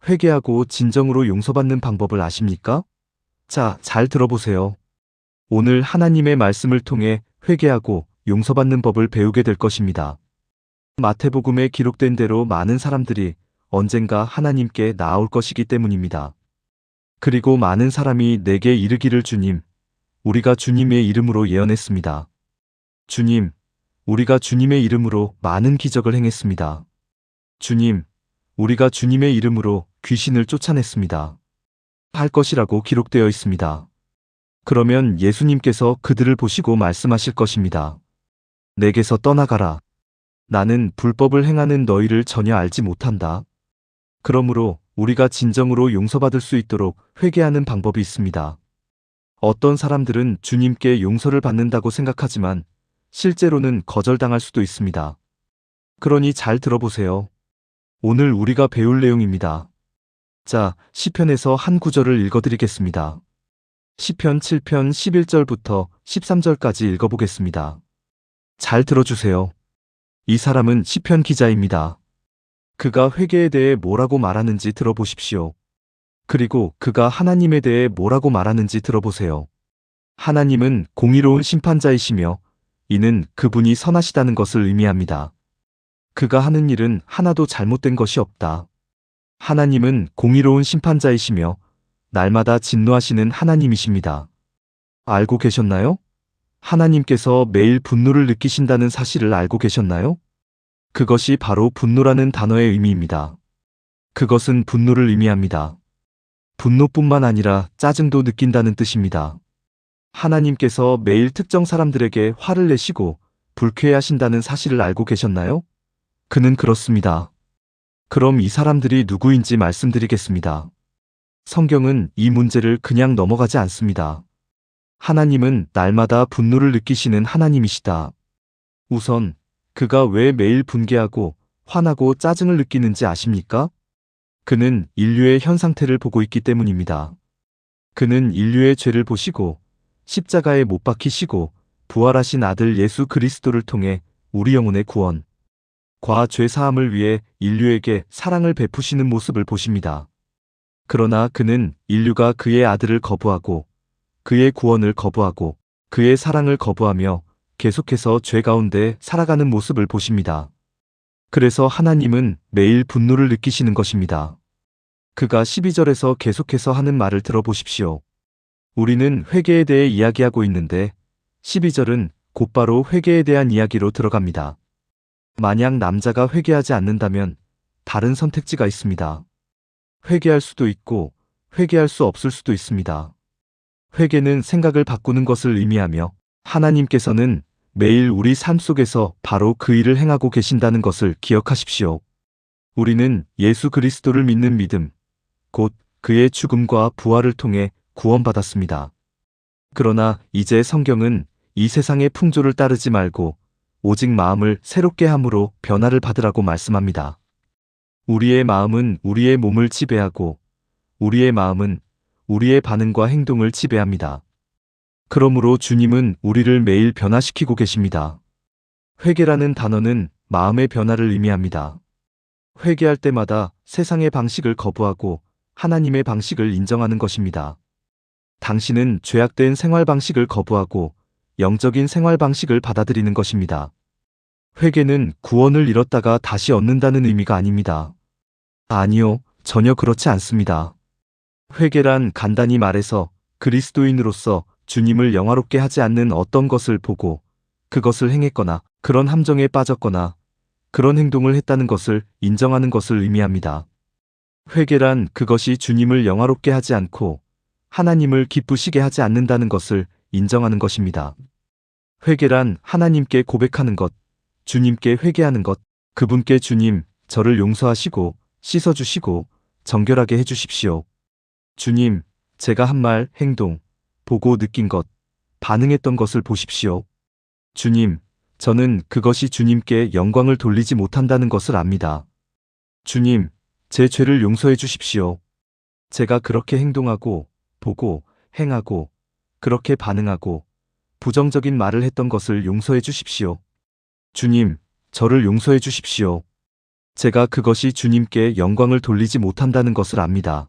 회개하고 진정으로 용서받는 방법을 아십니까? 자, 잘 들어보세요. 오늘 하나님의 말씀을 통해 회개하고 용서받는 법을 배우게 될 것입니다. 마태복음에 기록된 대로 많은 사람들이 언젠가 하나님께 나아올 것이기 때문입니다. 그리고 많은 사람이 내게 이르기를 주님, 우리가 주님의 이름으로 예언했습니다. 주님, 우리가 주님의 이름으로 많은 기적을 행했습니다. 주님, 우리가 주님의 이름으로 귀신을 쫓아냈습니다. 할 것이라고 기록되어 있습니다. 그러면 예수님께서 그들을 보시고 말씀하실 것입니다. 내게서 떠나가라. 나는 불법을 행하는 너희를 전혀 알지 못한다. 그러므로 우리가 진정으로 용서받을 수 있도록 회개하는 방법이 있습니다. 어떤 사람들은 주님께 용서를 받는다고 생각하지만 실제로는 거절당할 수도 있습니다. 그러니 잘 들어보세요. 오늘 우리가 배울 내용입니다. 자, 시편에서 한 구절을 읽어드리겠습니다. 시편 7편 11절부터 13절까지 읽어보겠습니다. 잘 들어주세요. 이 사람은 시편 기자입니다. 그가 회개에 대해 뭐라고 말하는지 들어보십시오. 그리고 그가 하나님에 대해 뭐라고 말하는지 들어보세요. 하나님은 공의로운 심판자이시며 이는 그분이 선하시다는 것을 의미합니다. 그가 하는 일은 하나도 잘못된 것이 없다. 하나님은 공의로운 심판자이시며 날마다 진노하시는 하나님이십니다. 알고 계셨나요? 하나님께서 매일 분노를 느끼신다는 사실을 알고 계셨나요? 그것이 바로 분노라는 단어의 의미입니다. 그것은 분노를 의미합니다. 분노뿐만 아니라 짜증도 느낀다는 뜻입니다. 하나님께서 매일 특정 사람들에게 화를 내시고 불쾌해하신다는 사실을 알고 계셨나요? 그는 그렇습니다. 그럼 이 사람들이 누구인지 말씀드리겠습니다. 성경은 이 문제를 그냥 넘어가지 않습니다. 하나님은 날마다 분노를 느끼시는 하나님이시다. 우선 그가 왜 매일 분개하고 화나고 짜증을 느끼는지 아십니까? 그는 인류의 현 상태를 보고 있기 때문입니다. 그는 인류의 죄를 보시고 십자가에 못 박히시고 부활하신 아들 예수 그리스도를 통해 우리 영혼의 구원, 과 죄 사함을 위해 인류에게 사랑을 베푸시는 모습을 보십니다. 그러나 그는 인류가 그의 아들을 거부하고 그의 구원을 거부하고 그의 사랑을 거부하며 계속해서 죄 가운데 살아가는 모습을 보십니다. 그래서 하나님은 매일 분노를 느끼시는 것입니다. 그가 12절에서 계속해서 하는 말을 들어보십시오. 우리는 회개에 대해 이야기하고 있는데 12절은 곧바로 회개에 대한 이야기로 들어갑니다. 만약 남자가 회개하지 않는다면 다른 선택지가 있습니다. 회개할 수도 있고 회개할 수 없을 수도 있습니다. 회개는 생각을 바꾸는 것을 의미하며 하나님께서는 매일 우리 삶 속에서 바로 그 일을 행하고 계신다는 것을 기억하십시오. 우리는 예수 그리스도를 믿는 믿음, 곧 그의 죽음과 부활을 통해 구원받았습니다. 그러나 이제 성경은 이 세상의 풍조를 따르지 말고 오직 마음을 새롭게 함으로 변화를 받으라고 말씀합니다. 우리의 마음은 우리의 몸을 지배하고 우리의 마음은 우리의 반응과 행동을 지배합니다. 그러므로 주님은 우리를 매일 변화시키고 계십니다. 회개라는 단어는 마음의 변화를 의미합니다. 회개할 때마다 세상의 방식을 거부하고 하나님의 방식을 인정하는 것입니다. 당신은 죄악된 생활 방식을 거부하고 영적인 생활 방식을 받아들이는 것입니다. 회개는 구원을 잃었다가 다시 얻는다는 의미가 아닙니다. 아니요, 전혀 그렇지 않습니다. 회개란 간단히 말해서 그리스도인으로서 주님을 영화롭게 하지 않는 어떤 것을 보고 그것을 행했거나 그런 함정에 빠졌거나 그런 행동을 했다는 것을 인정하는 것을 의미합니다. 회개란 그것이 주님을 영화롭게 하지 않고 하나님을 기쁘시게 하지 않는다는 것을 인정하는 것입니다. 회개란 하나님께 고백하는 것, 주님께 회개하는 것, 그분께 주님, 저를 용서하시고 씻어주시고 정결하게 해주십시오. 주님, 제가 한 말, 행동, 보고 느낀 것, 반응했던 것을 보십시오. 주님, 저는 그것이 주님께 영광을 돌리지 못한다는 것을 압니다. 주님, 제 죄를 용서해 주십시오. 제가 그렇게 행동하고, 보고, 행하고, 그렇게 반응하고, 부정적인 말을 했던 것을 용서해 주십시오. 주님, 저를 용서해 주십시오. 제가 그것이 주님께 영광을 돌리지 못한다는 것을 압니다.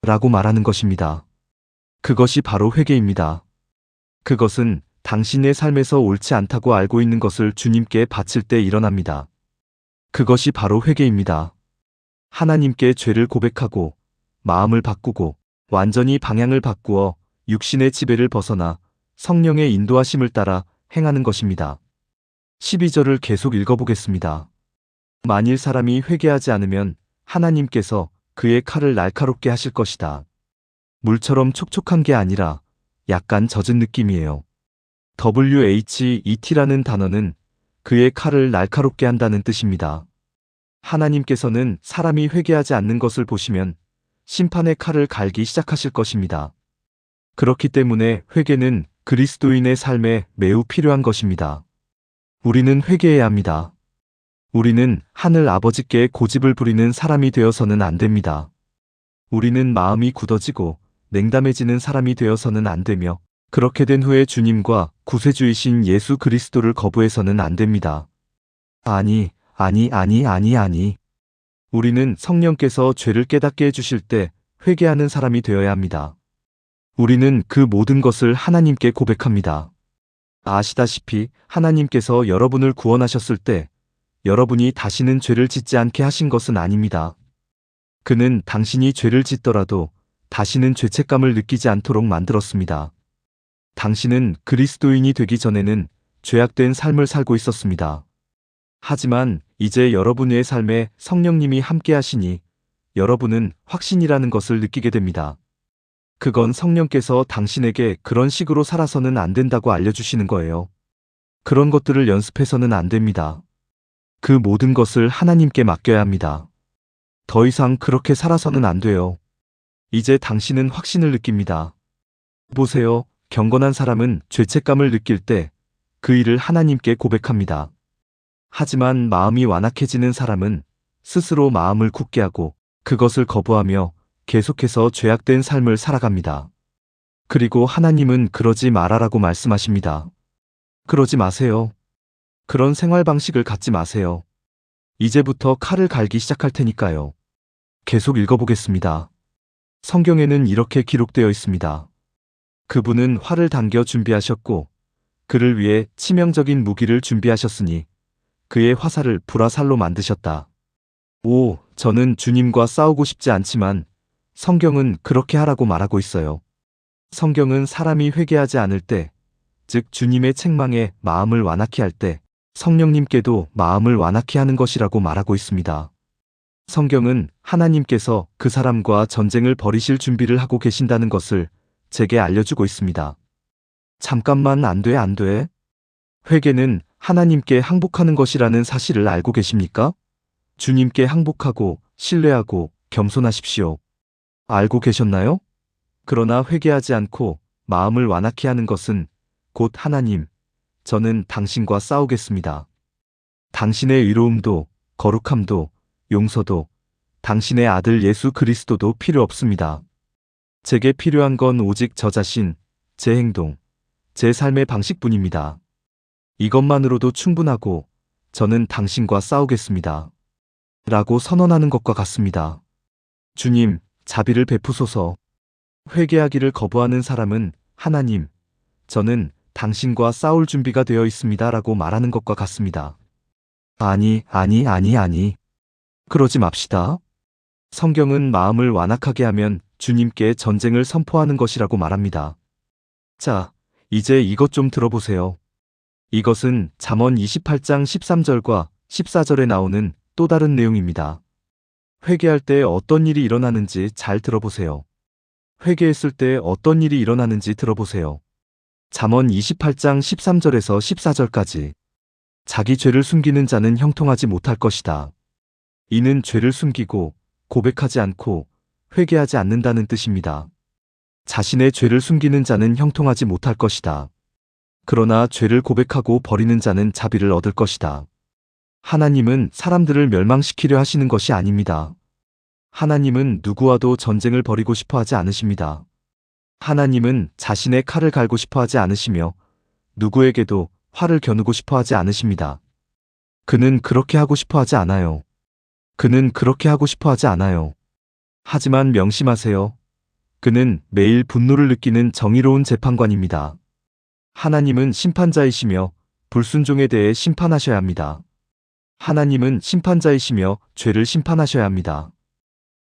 라고 말하는 것입니다. 그것이 바로 회개입니다. 그것은 당신의 삶에서 옳지 않다고 알고 있는 것을 주님께 바칠 때 일어납니다. 그것이 바로 회개입니다. 하나님께 죄를 고백하고 마음을 바꾸고 완전히 방향을 바꾸어 육신의 지배를 벗어나 성령의 인도하심을 따라 행하는 것입니다. 12절을 계속 읽어보겠습니다. 만일 사람이 회개하지 않으면 하나님께서 그의 칼을 날카롭게 하실 것이다. 물처럼 촉촉한 게 아니라 약간 젖은 느낌이에요. WHET라는 단어는 그의 칼을 날카롭게 한다는 뜻입니다. 하나님께서는 사람이 회개하지 않는 것을 보시면 심판의 칼을 갈기 시작하실 것입니다. 그렇기 때문에 회개는 그리스도인의 삶에 매우 필요한 것입니다. 우리는 회개해야 합니다. 우리는 하늘 아버지께 고집을 부리는 사람이 되어서는 안 됩니다. 우리는 마음이 굳어지고 냉담해지는 사람이 되어서는 안 되며 그렇게 된 후에 주님과 구세주이신 예수 그리스도를 거부해서는 안 됩니다. 아니. 우리는 성령께서 죄를 깨닫게 해주실 때 회개하는 사람이 되어야 합니다. 우리는 그 모든 것을 하나님께 고백합니다. 아시다시피 하나님께서 여러분을 구원하셨을 때 여러분이 다시는 죄를 짓지 않게 하신 것은 아닙니다. 그는 당신이 죄를 짓더라도 다시는 죄책감을 느끼지 않도록 만들었습니다. 당신은 그리스도인이 되기 전에는 죄악된 삶을 살고 있었습니다. 하지만 이제 여러분의 삶에 성령님이 함께 하시니 여러분은 확신이라는 것을 느끼게 됩니다. 그건 성령께서 당신에게 그런 식으로 살아서는 안 된다고 알려주시는 거예요. 그런 것들을 연습해서는 안 됩니다. 그 모든 것을 하나님께 맡겨야 합니다. 더 이상 그렇게 살아서는 안 돼요. 이제 당신은 확신을 느낍니다. 보세요. 경건한 사람은 죄책감을 느낄 때 그 일을 하나님께 고백합니다. 하지만 마음이 완악해지는 사람은 스스로 마음을 굳게 하고 그것을 거부하며 계속해서 죄악된 삶을 살아갑니다. 그리고 하나님은 그러지 말아라고 말씀하십니다. 그러지 마세요. 그런 생활 방식을 갖지 마세요. 이제부터 칼을 갈기 시작할 테니까요. 계속 읽어보겠습니다. 성경에는 이렇게 기록되어 있습니다. 그분은 활을 당겨 준비하셨고 그를 위해 치명적인 무기를 준비하셨으니 그의 화살을 불화살로 만드셨다. 오, 저는 주님과 싸우고 싶지 않지만 성경은 그렇게 하라고 말하고 있어요. 성경은 사람이 회개하지 않을 때, 즉 주님의 책망에 마음을 완악히 할 때 성령님께도 마음을 완악히 하는 것이라고 말하고 있습니다. 성경은 하나님께서 그 사람과 전쟁을 벌이실 준비를 하고 계신다는 것을 제게 알려주고 있습니다. 잠깐만 안 돼. 회개는 하나님께 항복하는 것이라는 사실을 알고 계십니까? 주님께 항복하고 신뢰하고 겸손하십시오. 알고 계셨나요? 그러나 회개하지 않고 마음을 완악히 하는 것은 곧 하나님, 저는 당신과 싸우겠습니다. 당신의 의로움도 거룩함도 용서도 당신의 아들 예수 그리스도도 필요 없습니다. 제게 필요한 건 오직 저 자신, 제 행동, 제 삶의 방식뿐입니다. 이것만으로도 충분하고 저는 당신과 싸우겠습니다. 라고 선언하는 것과 같습니다. 주님, 자비를 베푸소서. 회개하기를 거부하는 사람은 하나님, 저는 당신과 싸울 준비가 되어 있습니다. 라고 말하는 것과 같습니다. 아니. 그러지 맙시다. 성경은 마음을 완악하게 하면 주님께 전쟁을 선포하는 것이라고 말합니다. 자, 이제 이것 좀 들어보세요. 이것은 잠언 28장 13절과 14절에 나오는 또 다른 내용입니다. 회개할 때 어떤 일이 일어나는지 잘 들어보세요. 회개했을 때 어떤 일이 일어나는지 들어보세요. 잠언 28장 13절에서 14절까지. 자기 죄를 숨기는 자는 형통하지 못할 것이다. 이는 죄를 숨기고 고백하지 않고 회개하지 않는다는 뜻입니다. 자신의 죄를 숨기는 자는 형통하지 못할 것이다. 그러나 죄를 고백하고 버리는 자는 자비를 얻을 것이다. 하나님은 사람들을 멸망시키려 하시는 것이 아닙니다. 하나님은 누구와도 전쟁을 벌이고 싶어 하지 않으십니다. 하나님은 자신의 칼을 갈고 싶어 하지 않으시며 누구에게도 활을 겨누고 싶어 하지 않으십니다. 그는 그렇게 하고 싶어 하지 않아요. 그는 그렇게 하고 싶어 하지 않아요. 하지만 명심하세요. 그는 매일 분노를 느끼는 정의로운 재판관입니다. 하나님은 심판자이시며 불순종에 대해 심판하셔야 합니다. 하나님은 심판자이시며 죄를 심판하셔야 합니다.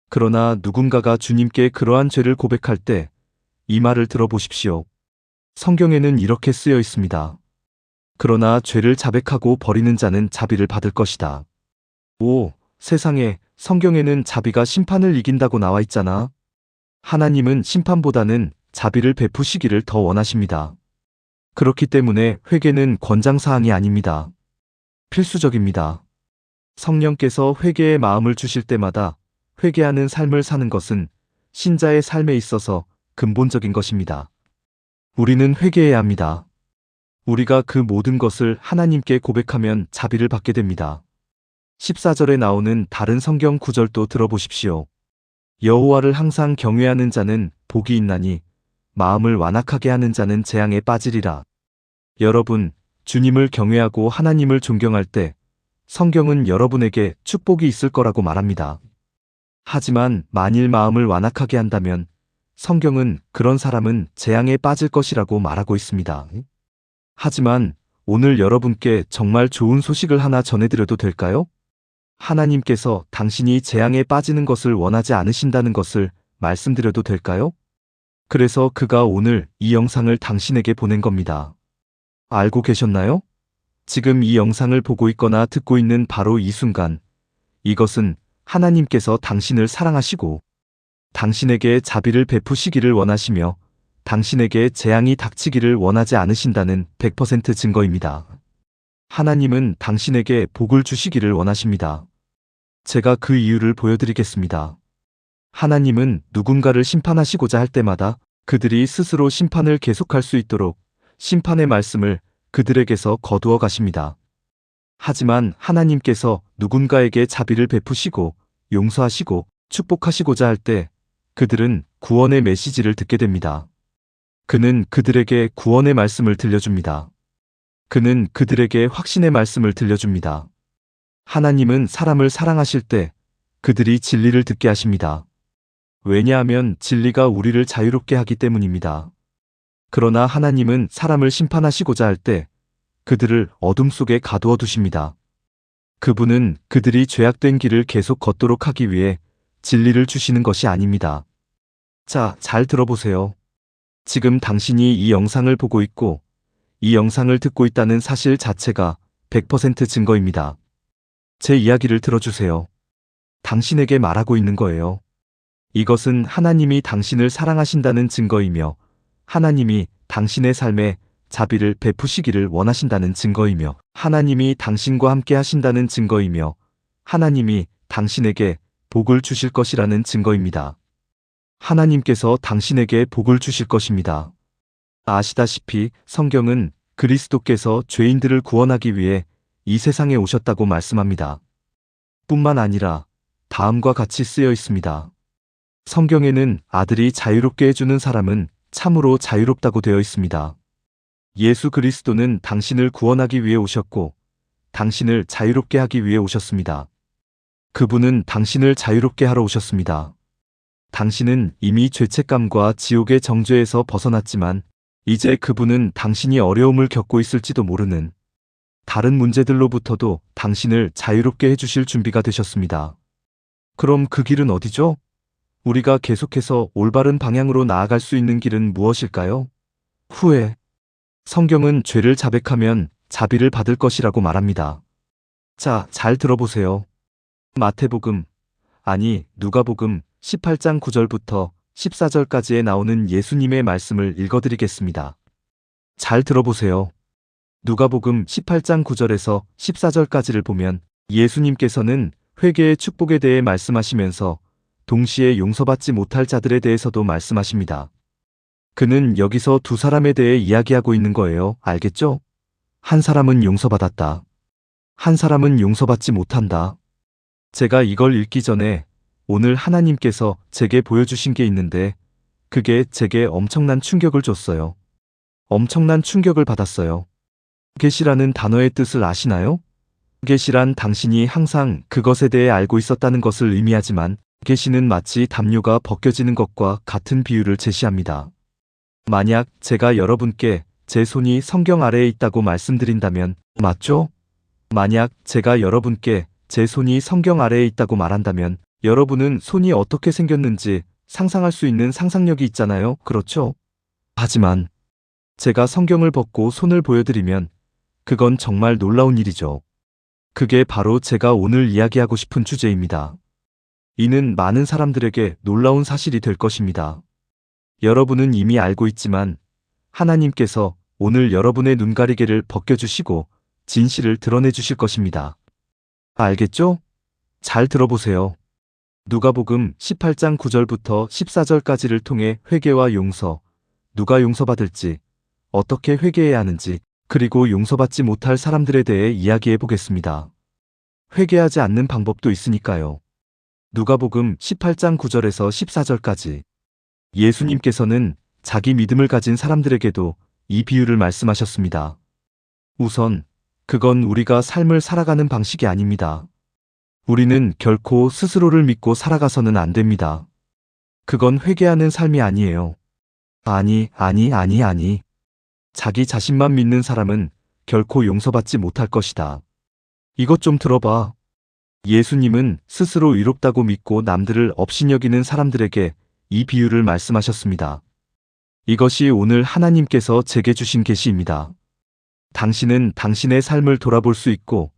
그러나 누군가가 주님께 그러한 죄를 고백할 때 이 말을 들어보십시오. 성경에는 이렇게 쓰여 있습니다. 그러나 죄를 자백하고 버리는 자는 자비를 받을 것이다. 오, 세상에, 성경에는 자비가 심판을 이긴다고 나와 있잖아. 하나님은 심판보다는 자비를 베푸시기를 더 원하십니다. 그렇기 때문에 회개는 권장사항이 아닙니다. 필수적입니다. 성령께서 회개의 마음을 주실 때마다 회개하는 삶을 사는 것은 신자의 삶에 있어서 근본적인 것입니다. 우리는 회개해야 합니다. 우리가 그 모든 것을 하나님께 고백하면 자비를 받게 됩니다. 14절에 나오는 다른 성경 구절도 들어보십시오. 여호와를 항상 경외하는 자는 복이 있나니 마음을 완악하게 하는 자는 재앙에 빠지리라. 여러분, 주님을 경외하고 하나님을 존경할 때 성경은 여러분에게 축복이 있을 거라고 말합니다. 하지만 만일 마음을 완악하게 한다면 성경은 그런 사람은 재앙에 빠질 것이라고 말하고 있습니다. 하지만 오늘 여러분께 정말 좋은 소식을 하나 전해드려도 될까요? 하나님께서 당신이 재앙에 빠지는 것을 원하지 않으신다는 것을 말씀드려도 될까요? 그래서 그가 오늘 이 영상을 당신에게 보낸 겁니다. 알고 계셨나요? 지금 이 영상을 보고 있거나 듣고 있는 바로 이 순간, 이것은 하나님께서 당신을 사랑하시고 당신에게 자비를 베푸시기를 원하시며 당신에게 재앙이 닥치기를 원하지 않으신다는 100% 증거입니다. 하나님은 당신에게 복을 주시기를 원하십니다. 제가 그 이유를 보여드리겠습니다. 하나님은 누군가를 심판하시고자 할 때마다 그들이 스스로 심판을 계속할 수 있도록 심판의 말씀을 그들에게서 거두어 가십니다. 하지만 하나님께서 누군가에게 자비를 베푸시고 용서하시고 축복하시고자 할 때 그들은 구원의 메시지를 듣게 됩니다. 그는 그들에게 구원의 말씀을 들려줍니다. 그는 그들에게 확신의 말씀을 들려줍니다. 하나님은 사람을 사랑하실 때 그들이 진리를 듣게 하십니다. 왜냐하면 진리가 우리를 자유롭게 하기 때문입니다. 그러나 하나님은 사람을 심판하시고자 할 때 그들을 어둠 속에 가두어 두십니다. 그분은 그들이 죄악된 길을 계속 걷도록 하기 위해 진리를 주시는 것이 아닙니다. 자, 잘 들어보세요. 지금 당신이 이 영상을 보고 있고 이 영상을 듣고 있다는 사실 자체가 100% 증거입니다. 제 이야기를 들어주세요. 당신에게 말하고 있는 거예요. 이것은 하나님이 당신을 사랑하신다는 증거이며 하나님이 당신의 삶에 자비를 베푸시기를 원하신다는 증거이며 하나님이 당신과 함께 하신다는 증거이며 하나님이 당신에게 복을 주실 것이라는 증거입니다. 하나님께서 당신에게 복을 주실 것입니다. 아시다시피 성경은 그리스도께서 죄인들을 구원하기 위해 이 세상에 오셨다고 말씀합니다. 뿐만 아니라 다음과 같이 쓰여 있습니다. 성경에는 아들이 자유롭게 해주는 사람은 참으로 자유롭다고 되어 있습니다. 예수 그리스도는 당신을 구원하기 위해 오셨고 당신을 자유롭게 하기 위해 오셨습니다. 그분은 당신을 자유롭게 하러 오셨습니다. 당신은 이미 죄책감과 지옥의 정죄에서 벗어났지만 이제 그분은 당신이 어려움을 겪고 있을지도 모르는 다른 문제들로부터도 당신을 자유롭게 해주실 준비가 되셨습니다. 그럼 그 길은 어디죠? 우리가 계속해서 올바른 방향으로 나아갈 수 있는 길은 무엇일까요? 후회. 성경은 죄를 자백하면 자비를 받을 것이라고 말합니다. 자, 잘 들어보세요. 마태복음, 아니 누가복음 18장 9절부터 14절까지에 나오는 예수님의 말씀을 읽어드리겠습니다. 잘 들어보세요. 누가복음 18장 9절에서 14절까지를 보면 예수님께서는 회개의 축복에 대해 말씀하시면서 동시에 용서받지 못할 자들에 대해서도 말씀하십니다. 그는 여기서 두 사람에 대해 이야기하고 있는 거예요. 알겠죠? 한 사람은 용서받았다. 한 사람은 용서받지 못한다. 제가 이걸 읽기 전에 오늘 하나님께서 제게 보여주신 게 있는데 그게 제게 엄청난 충격을 줬어요. 엄청난 충격을 받았어요. 계시라는 단어의 뜻을 아시나요? 계시란 당신이 항상 그것에 대해 알고 있었다는 것을 의미하지만 계시는 마치 담요가 벗겨지는 것과 같은 비유를 제시합니다. 만약 제가 여러분께 제 손이 성경 아래에 있다고 말씀드린다면 맞죠? 만약 제가 여러분께 제 손이 성경 아래에 있다고 말한다면 여러분은 손이 어떻게 생겼는지 상상할 수 있는 상상력이 있잖아요. 그렇죠? 하지만 제가 성경을 벗고 손을 보여드리면 그건 정말 놀라운 일이죠. 그게 바로 제가 오늘 이야기하고 싶은 주제입니다. 이는 많은 사람들에게 놀라운 사실이 될 것입니다. 여러분은 이미 알고 있지만 하나님께서 오늘 여러분의 눈가리개를 벗겨주시고 진실을 드러내 주실 것입니다. 알겠죠? 잘 들어보세요. 누가복음 18장 9절부터 14절까지를 통해 회개와 용서, 누가 용서받을지, 어떻게 회개해야 하는지, 그리고 용서받지 못할 사람들에 대해 이야기해 보겠습니다. 회개하지 않는 방법도 있으니까요. 누가복음 18장 9절에서 14절까지. 예수님께서는 자기 믿음을 가진 사람들에게도 이 비유를 말씀하셨습니다. 우선, 그건 우리가 삶을 살아가는 방식이 아닙니다. 우리는 결코 스스로를 믿고 살아가서는 안 됩니다. 그건 회개하는 삶이 아니에요. 아니. 자기 자신만 믿는 사람은 결코 용서받지 못할 것이다. 이것 좀 들어봐. 예수님은 스스로 의롭다고 믿고 남들을 업신여기는 사람들에게 이 비유를 말씀하셨습니다. 이것이 오늘 하나님께서 제게 주신 계시입니다. 당신은 당신의 삶을 돌아볼 수 있고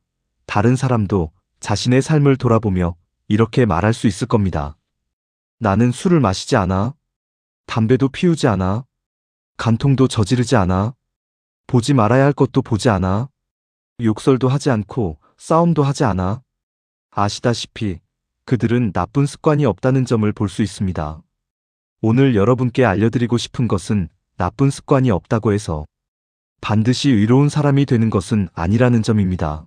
다른 사람도 자신의 삶을 돌아보며 이렇게 말할 수 있을 겁니다. 나는 술을 마시지 않아. 담배도 피우지 않아. 간통도 저지르지 않아. 보지 말아야 할 것도 보지 않아. 욕설도 하지 않고 싸움도 하지 않아. 아시다시피 그들은 나쁜 습관이 없다는 점을 볼 수 있습니다. 오늘 여러분께 알려드리고 싶은 것은 나쁜 습관이 없다고 해서 반드시 의로운 사람이 되는 것은 아니라는 점입니다.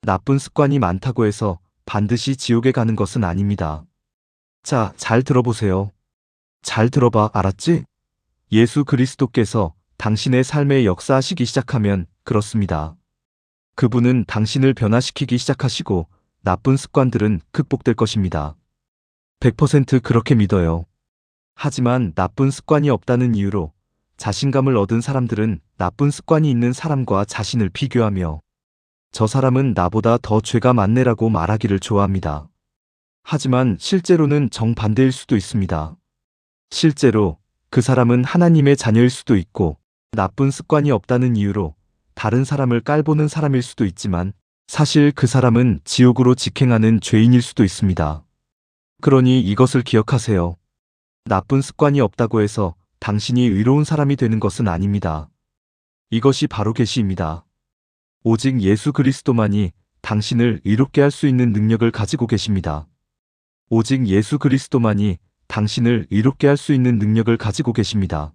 나쁜 습관이 많다고 해서 반드시 지옥에 가는 것은 아닙니다. 자, 잘 들어보세요. 잘 들어봐, 알았지? 예수 그리스도께서 당신의 삶에 역사하시기 시작하면 그렇습니다. 그분은 당신을 변화시키기 시작하시고 나쁜 습관들은 극복될 것입니다. 100% 그렇게 믿어요. 하지만 나쁜 습관이 없다는 이유로 자신감을 얻은 사람들은 나쁜 습관이 있는 사람과 자신을 비교하며 저 사람은 나보다 더 죄가 많네라고 말하기를 좋아합니다. 하지만 실제로는 정반대일 수도 있습니다. 실제로 그 사람은 하나님의 자녀일 수도 있고 나쁜 습관이 없다는 이유로 다른 사람을 깔보는 사람일 수도 있지만 사실 그 사람은 지옥으로 직행하는 죄인일 수도 있습니다. 그러니 이것을 기억하세요. 나쁜 습관이 없다고 해서 당신이 의로운 사람이 되는 것은 아닙니다. 이것이 바로 계시입니다. 오직 예수 그리스도만이 당신을 의롭게 할 수 있는 능력을 가지고 계십니다. 오직 예수 그리스도만이 당신을 의롭게 할 수 있는 능력을 가지고 계십니다.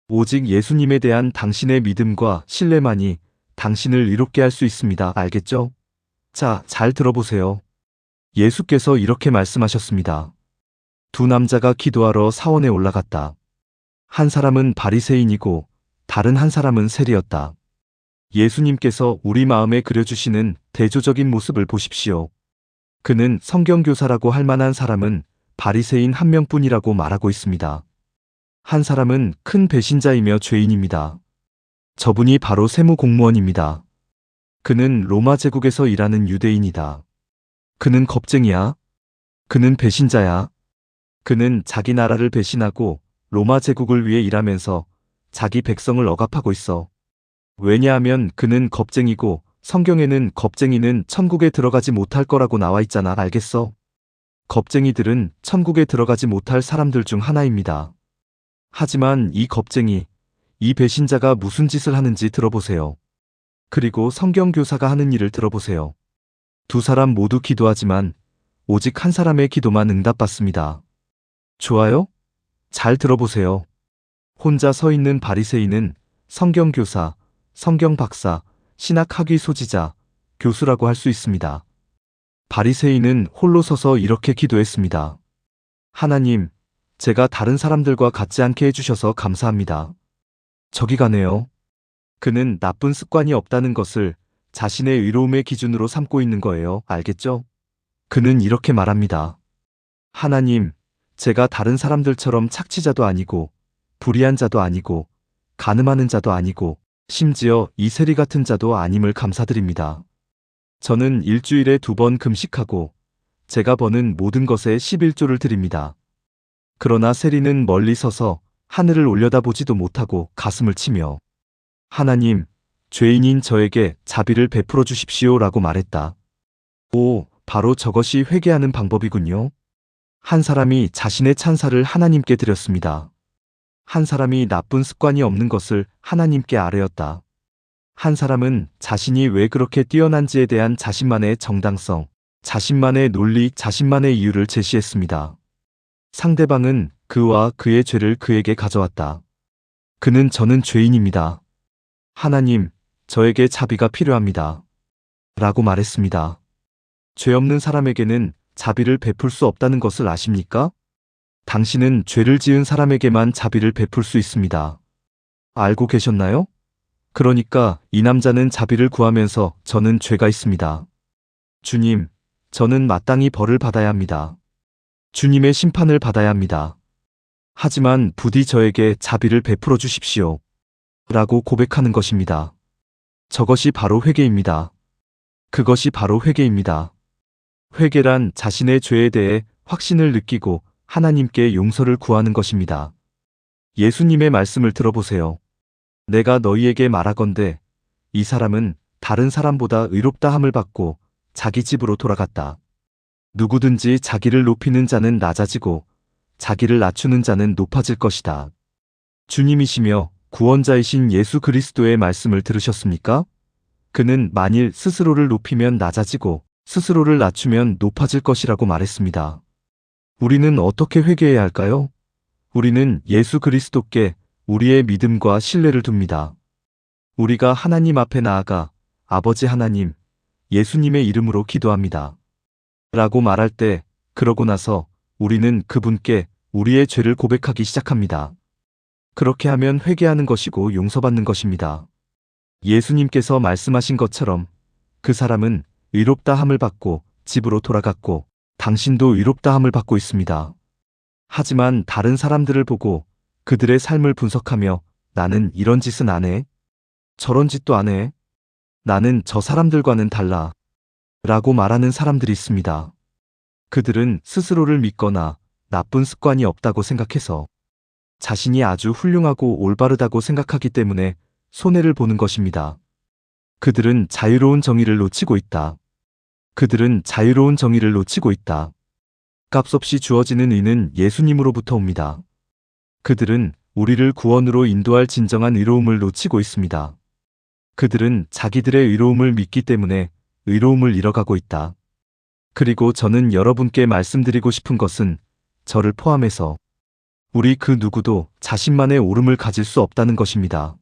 오직 예수님에 대한 당신의 믿음과 신뢰만이 당신을 의롭게 할 수 있습니다. 알겠죠? 자, 잘 들어보세요. 예수께서 이렇게 말씀하셨습니다. 두 남자가 기도하러 사원에 올라갔다. 한 사람은 바리새인이고 다른 한 사람은 세리였다. 예수님께서 우리 마음에 그려주시는 대조적인 모습을 보십시오. 그는 성경교사라고 할 만한 사람은 바리새인 한 명뿐이라고 말하고 있습니다. 한 사람은 큰 배신자이며 죄인입니다. 저분이 바로 세무공무원입니다. 그는 로마 제국에서 일하는 유대인이다. 그는 겁쟁이야. 그는 배신자야. 그는 자기 나라를 배신하고 로마 제국을 위해 일하면서 자기 백성을 억압하고 있어. 왜냐하면 그는 겁쟁이고 성경에는 겁쟁이는 천국에 들어가지 못할 거라고 나와 있잖아. 알겠어? 겁쟁이들은 천국에 들어가지 못할 사람들 중 하나입니다. 하지만 이 겁쟁이, 이 배신자가 무슨 짓을 하는지 들어보세요. 그리고 성경교사가 하는 일을 들어보세요. 두 사람 모두 기도하지만 오직 한 사람의 기도만 응답받습니다. 좋아요? 잘 들어보세요. 혼자 서 있는 바리새인은 성경교사, 성경박사, 신학학위 소지자, 교수라고 할 수 있습니다. 바리새인은 홀로 서서 이렇게 기도했습니다. 하나님, 제가 다른 사람들과 같지 않게 해주셔서 감사합니다. 저기 가네요. 그는 나쁜 습관이 없다는 것을 자신의 의로움의 기준으로 삼고 있는 거예요. 알겠죠? 그는 이렇게 말합니다. 하나님, 제가 다른 사람들처럼 착취자도 아니고, 불의한 자도 아니고, 간음하는 자도 아니고, 심지어 이 세리 같은 자도 아님을 감사드립니다. 저는 일주일에 2번 금식하고, 제가 버는 모든 것에 11조를 드립니다. 그러나 세리는 멀리 서서 하늘을 올려다보지도 못하고 가슴을 치며, 하나님, 죄인인 저에게 자비를 베풀어 주십시오 라고 말했다. 오, 바로 저것이 회개하는 방법이군요. 한 사람이 자신의 찬사를 하나님께 드렸습니다. 한 사람이 나쁜 습관이 없는 것을 하나님께 아뢰었다. 한 사람은 자신이 왜 그렇게 뛰어난지에 대한 자신만의 정당성, 자신만의 논리, 자신만의 이유를 제시했습니다. 상대방은 그와 그의 죄를 그에게 가져왔다. 그는 저는 죄인입니다. 하나님, 저에게 자비가 필요합니다. 라고 말했습니다. 죄 없는 사람에게는 자비를 베풀 수 없다는 것을 아십니까? 당신은 죄를 지은 사람에게만 자비를 베풀 수 있습니다. 알고 계셨나요? 그러니까 이 남자는 자비를 구하면서 저는 죄가 있습니다. 주님, 저는 마땅히 벌을 받아야 합니다. 주님의 심판을 받아야 합니다. 하지만 부디 저에게 자비를 베풀어 주십시오. 라고 고백하는 것입니다. 저것이 바로 회개입니다. 그것이 바로 회개입니다. 회개란 자신의 죄에 대해 확신을 느끼고 하나님께 용서를 구하는 것입니다. 예수님의 말씀을 들어보세요. 내가 너희에게 말하건대 이 사람은 다른 사람보다 의롭다 함을 받고 자기 집으로 돌아갔다. 누구든지 자기를 높이는 자는 낮아지고 자기를 낮추는 자는 높아질 것이다. 주님이시며 구원자이신 예수 그리스도의 말씀을 들으셨습니까? 그는 만일 스스로를 높이면 낮아지고 스스로를 낮추면 높아질 것이라고 말했습니다. 우리는 어떻게 회개해야 할까요? 우리는 예수 그리스도께 우리의 믿음과 신뢰를 둡니다. 우리가 하나님 앞에 나아가 아버지 하나님, 예수님의 이름으로 기도합니다. 라고 말할 때, 그러고 나서 우리는 그분께 우리의 죄를 고백하기 시작합니다. 그렇게 하면 회개하는 것이고 용서받는 것입니다. 예수님께서 말씀하신 것처럼 그 사람은 의롭다 함을 받고 집으로 돌아갔고 당신도 의롭다 함을 받고 있습니다. 하지만 다른 사람들을 보고 그들의 삶을 분석하며 나는 이런 짓은 안 해. 저런 짓도 안 해. 나는 저 사람들과는 달라. 라고 말하는 사람들이 있습니다. 그들은 스스로를 믿거나 나쁜 습관이 없다고 생각해서 자신이 아주 훌륭하고 올바르다고 생각하기 때문에 손해를 보는 것입니다. 그들은 자유로운 정의를 놓치고 있다. 그들은 자유로운 정의를 놓치고 있다. 값없이 주어지는 의는 예수님으로부터 옵니다. 그들은 우리를 구원으로 인도할 진정한 의로움을 놓치고 있습니다. 그들은 자기들의 의로움을 믿기 때문에 의로움을 잃어가고 있다. 그리고 저는 여러분께 말씀드리고 싶은 것은 저를 포함해서 우리 그 누구도 자신만의 옳음을 가질 수 없다는 것입니다.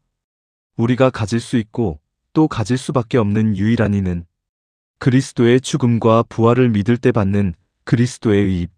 우리가 가질 수 있고 또 가질 수밖에 없는 유일한 이는 그리스도의 죽음과 부활을 믿을 때 받는 그리스도의 의입,